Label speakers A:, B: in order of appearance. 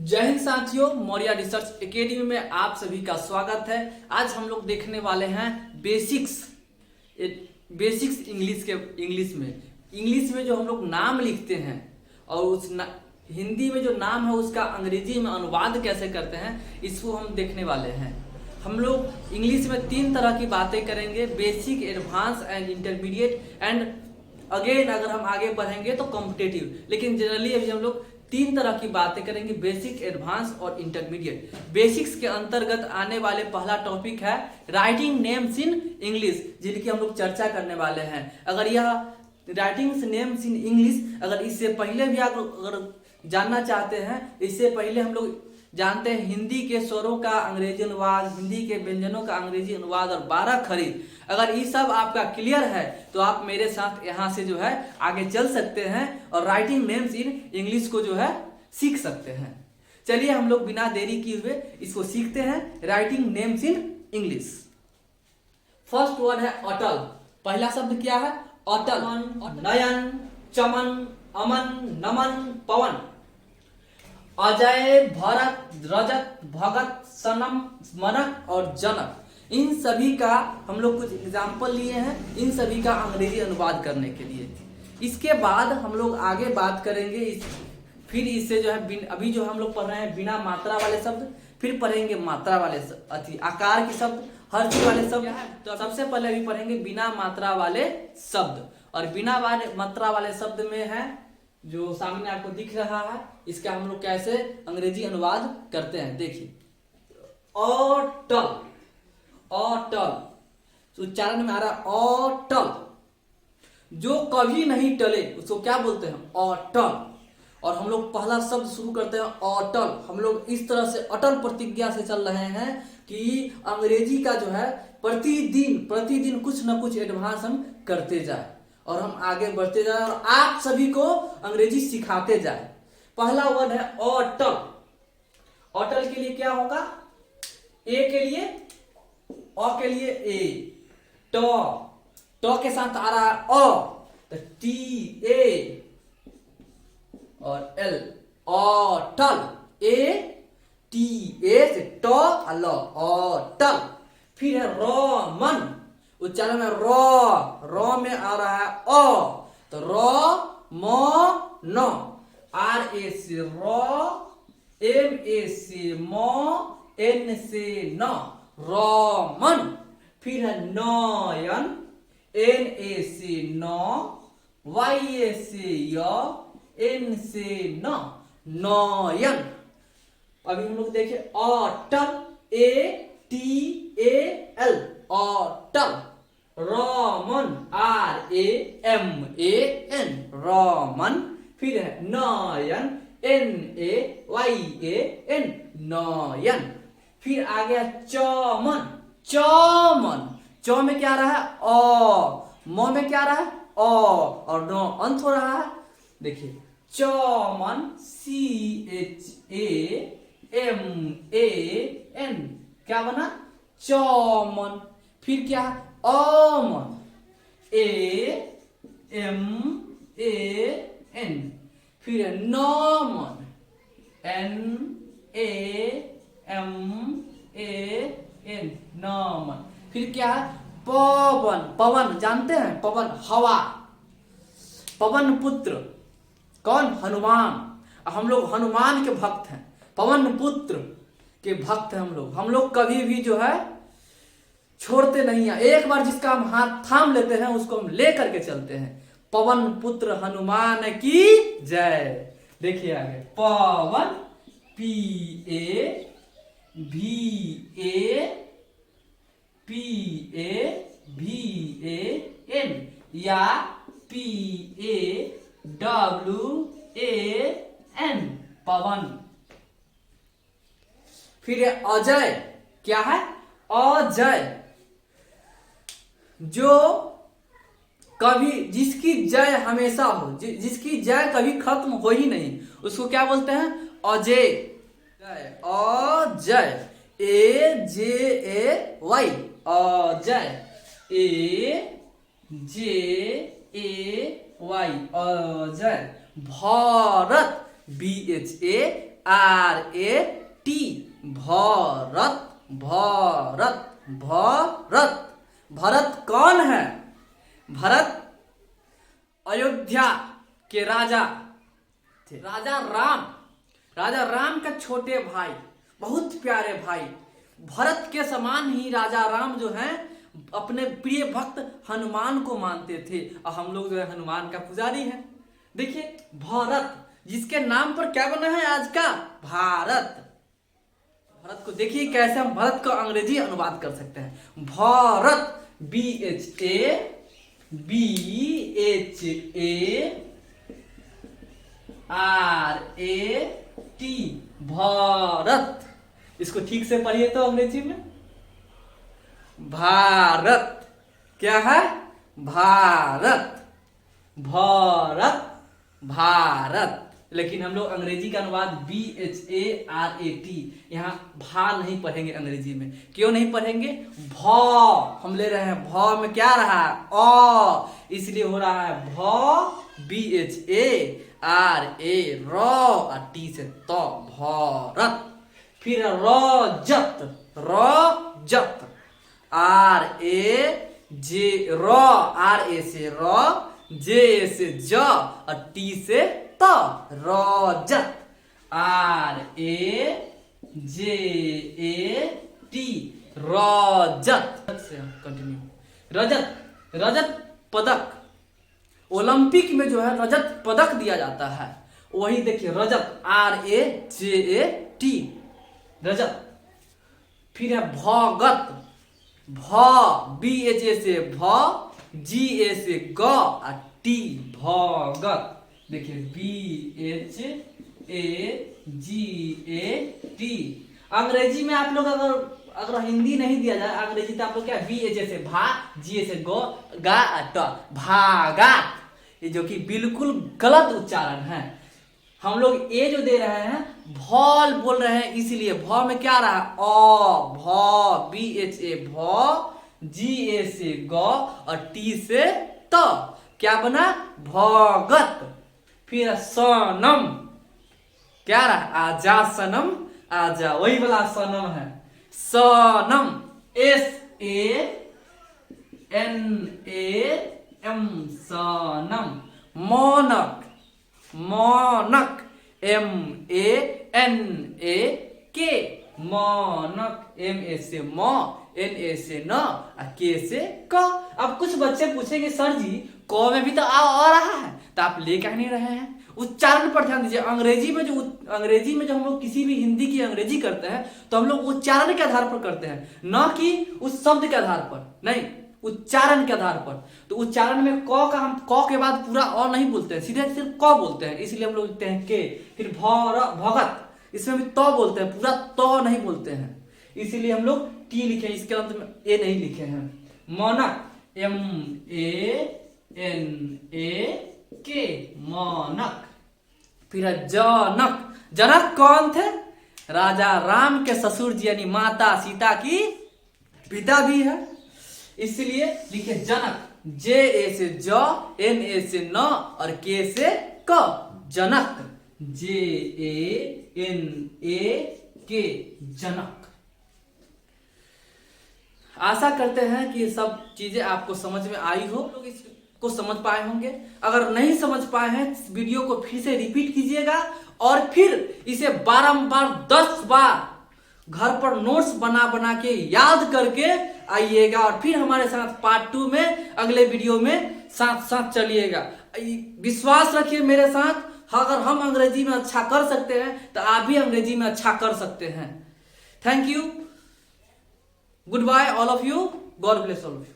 A: जय हिंद साथियों, Maurya research academy में आप सभी का स्वागत है। आज हम लोग देखने वाले हैं बेसिक्स इंग्लिश में जो हम लोग नाम लिखते हैं और हिंदी में जो नाम है उसका अंग्रेजी में अनुवाद कैसे करते हैं, इसको हम देखने वाले हैं। हम लोग इंग्लिश में 3 तरह की बातें करेंगे: basic, advance and intermediate and again अगर हम आगे बढ़ेंगे तो कॉम्पिटेटिव। लेकिन जनरली अभी हम लोग 3 तरह की बातें करेंगे: बेसिक, एडवांस और इंटरमीडिएट। बेसिक्स के अंतर्गत आने वाले पहला टॉपिक है राइटिंग नेम्स इन इंग्लिश, जिनकी हम लोग चर्चा करने वाले हैं। अगर यह राइटिंग नेम्स इन इंग्लिश अगर इससे पहले भी आप अगर जानना चाहते हैं, इससे पहले हम लोग जानते हैं हिंदी के स्वरों का अंग्रेजी अनुवाद, हिंदी के व्यंजनों का अंग्रेजी अनुवाद और 12 खरीद। अगर ये सब आपका क्लियर है तो आप मेरे साथ यहाँ से जो है आगे चल सकते हैं और राइटिंग नेम्स इन इंग्लिश को जो है सीख सकते हैं। चलिए हम लोग बिना देरी किए हुए इसको सीखते हैं, writing names in English. First word है अटल। पहला शब्द क्या है? अटल। नयन, चमन, अमन, नमन, पवन। अजय, भरत, रजत, भगत, सनम, मनक और जनक, इन सभी का हम लोग कुछ एग्जाम्पल लिए हैं, इन सभी का अंग्रेजी अनुवाद करने के लिए। इसके बाद हम लोग आगे बात करेंगे फिर इससे जो है अभी जो हम लोग पढ़ रहे हैं बिना मात्रा वाले शब्द, फिर पढ़ेंगे मात्रा वाले आकार के शब्द, हर चीज वाले शब्द। तो सबसे पहले अभी पढ़ेंगे बिना मात्रा वाले शब्द, और बिना मात्रा वाले शब्द में है जो सामने आपको दिख रहा है, इसका हम लोग कैसे अंग्रेजी अनुवाद करते हैं देखिए। ऑटल, ऑटल तो उच्चारण में आ रहा है ऑटल। जो कभी नहीं टले उसको क्या बोलते हैं? ऑटल। और हम लोग पहला शब्द शुरू करते हैं ऑटल। हम लोग इस तरह से अटल प्रतिज्ञा से चल रहे हैं कि अंग्रेजी का जो है प्रतिदिन कुछ ना कुछ एडवांस हम करते जाए और हम आगे बढ़ते जाए और आप सभी को अंग्रेजी सिखाते जाए। पहला वर्ड है ऑटल। ऑटल के लिए क्या होगा? ए के लिए, अ के लिए ए, टॉ के साथ आ रहा है अ, तो टी ए और एल, ऑटल। ए टी ए से टॉ ल, ऑटल। फिर है रोमन। उच्चारण में रॉ में आ रहा है अ, तो न, आर ए से रॉ, एम ए से मो, एन से न, रोमन। फिर है नयन, एन ए से न, वाई ए से य, एन से न, नयन। अभी हम लोग देखिए Atal, A T A L, Atal. Raman, R A M A N, Raman. फिर है Nayan, N A Y A N, Nayan. फिर आ गया चमन। चमन, चौ में क्या रहा है? अ, म में क्या रहा है? अ, और नो अंत हो रहा है। देखिए Chaman, C H A M A N, क्या बना? चमन। फिर क्या है? Aman, A M A N. फिर है Naman, N A M A N, Naman. फिर क्या है? पवन। पवन जानते हैं? पवन हवा। पवन पुत्र कौन? हनुमान। हम लोग हनुमान के भक्त हैं, पवन पुत्र के भक्त हैं हम लोग कभी भी जो है छोड़ते नहीं है। एक बार जिसका हम हाथ थाम लेते हैं उसको हम ले करके चलते हैं। पवन पुत्र हनुमान की जय। देखिए आगे पवन, P A V A N, या P A W A N, Pavan. फिर अजय। क्या है? अजय, जो कभी जिसकी जय हमेशा हो, जिसकी जय कभी खत्म हो ही नहीं, उसको क्या बोलते हैं? Ajay. Ajay, A J A Y, Ajay, A J A Y, Ajay. Bharat, B H A ARAT, Bharat, Bharat, Bharat. Bharat कौन है? भरत अयोध्या के राजा थे, राजा राम। राजा राम का छोटे भाई, बहुत प्यारे भाई। भरत के समान ही राजा राम जो हैं अपने प्रिय भक्त हनुमान को मानते थे, और हम लोग जो है हनुमान का पुजारी हैं। देखिए भारत, जिसके नाम पर क्या बना है आज का? भारत। भारत को देखिए कैसे हम भारत का अंग्रेजी अनुवाद कर सकते हैं। भारत, BHABHARAT, भारत। इसको ठीक से पढ़िए तो अंग्रेजी में। भारत क्या है? भारत, भारत, भारत। लेकिन हम लोग अंग्रेजी का अनुवाद BHARAT, यहाँ भा नहीं पढ़ेंगे अंग्रेजी में। क्यों नहीं पढ़ेंगे? भ हम ले रहे हैं, भ में क्या रहा है? अ, इसलिए हो रहा है भ, BHARA, र और टी से तो, भारत। फिर रजत, रजत, RA से र, J से ज और टी से त, रजत, RAJAT, रजत। कंटिन्यू। रजत, रजत पदक, ओलंपिक में जो है रजत पदक दिया जाता है, वही देखिए रजत, RAJAT, रजत। फिर है भगत, भ, BHA से भ, GA से ग और टी, भगत। देखिए BHAGAT। अंग्रेजी में आप लोग अगर हिंदी नहीं दिया जाए अंग्रेजी, तो आप लोग क्या? BHA से भा, GA से गो, गा ट, भागात। ये जो कि बिल्कुल गलत उच्चारण है। हम लोग ए जो दे रहे हैं भौल बोल रहे हैं, इसीलिए भ में क्या रहा? अ, भ, BHA भ, GA से ग और टी से त, क्या बना? भगत। फिर सनम, क्या रहा? आजा सनम, आजा, वही वाला सनम है। सनम, SANAM, सनम। मोनक, मोनक, MANAK, मोनक, MA से म, NA से न और K से क। अब कुछ बच्चे पूछेंगे सर जी क में भी तो आ रहा है, तो आप ले क्या नहीं रहे हैं? उच्चारण पर ध्यान दीजिए। अंग्रेजी में जो हम लोग किसी भी हिंदी की अंग्रेजी करते हैं तो हम लोग उच्चारण के आधार पर करते हैं, न कि उस शब्द के आधार पर, नहीं, उच्चारण के आधार पर। तो उच्चारण में क का हम क के बाद पूरा अ नहीं बोलते हैं, सीधे सिर्फ क बोलते हैं, इसलिए हम लोग लिखते हैं के। फिर भगत, इसमें भी त बोलते हैं, पूरा त नहीं बोलते हैं, इसीलिए हम लोग टी लिखे, इसके अंत में ए नहीं लिखे हैं। मोनक, MANAK, मोनक। फिर जनक, जनक कौन थे? राजा राम के ससुर जी, यानी माता सीता की पिता भी है, इसलिए लिखे जनक। JA से ज, NA से न और K से क, जनक, JANAK, जनक। आशा करते हैं कि ये सब चीजें आपको समझ में आई हो, लोग इसको समझ पाए होंगे। अगर नहीं समझ पाए हैं इस वीडियो को फिर से रिपीट कीजिएगा और फिर इसे बारंबार 10 बार घर पर नोट्स बना बना के याद करके आइएगा, और फिर हमारे साथ पार्ट 2 में अगले वीडियो में साथ साथ चलिएगा। विश्वास रखिए मेरे साथ, अगर हम अंग्रेजी में अच्छा कर सकते हैं तो आप भी अंग्रेजी में अच्छा कर सकते हैं। Thank you, goodbye all of you, God bless all of you.